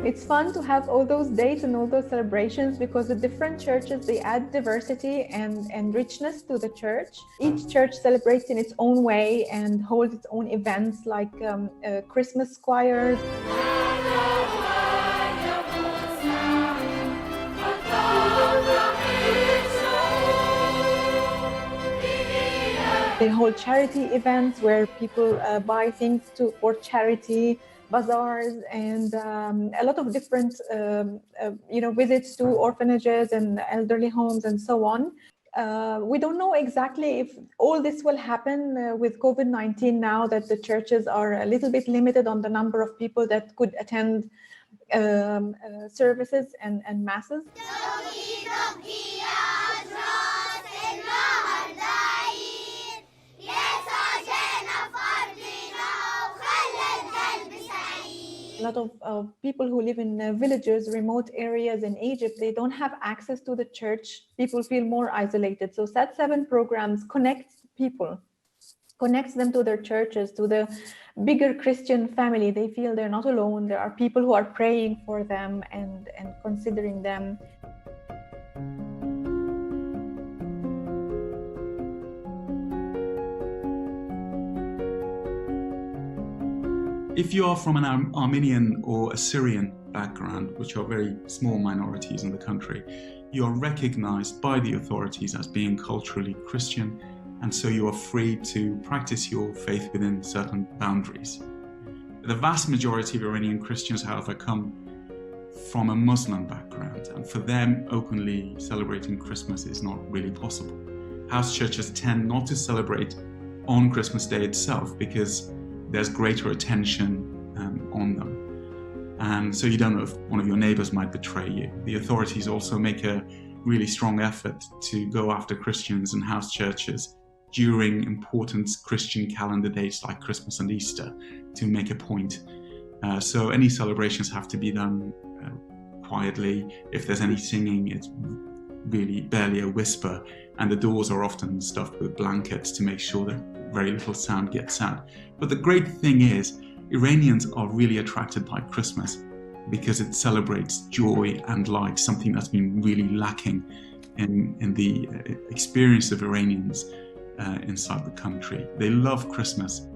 It's fun to have all those dates and all those celebrations because the different churches, they add diversity and richness to the church. Each church celebrates in its own way and holds its own events like Christmas choirs. They hold charity events where people buy things for charity, bazaars, and a lot of different visits to orphanages and elderly homes and so on. We don't know exactly if all this will happen with COVID-19 now that the churches are a little bit limited on the number of people that could attend services and masses. A lot of people who live in villages, remote areas in Egypt, they don't have access to the church. People feel more isolated. So SAT7 programs connect people, connects them to their churches, to the bigger Christian family. They feel they're not alone. There are people who are praying for them and considering them. If you are from an Armenian or Assyrian background, which are very small minorities in the country, you are recognized by the authorities as being culturally Christian, and so you are free to practice your faith within certain boundaries. The vast majority of Iranian Christians, however, come from a Muslim background, and for them, openly celebrating Christmas is not really possible. House churches tend not to celebrate on Christmas Day itself because there's greater attention on them. And so you don't know if one of your neighbors might betray you. The authorities also make a really strong effort to go after Christians and house churches during important Christian calendar dates like Christmas and Easter to make a point. So any celebrations have to be done quietly. If there's any singing, it's really barely a whisper, and the doors are often stuffed with blankets to make sure that very little sound gets out. But the great thing is, Iranians are really attracted by Christmas because it celebrates joy and light, something that's been really lacking in the experience of Iranians inside the country. They love Christmas.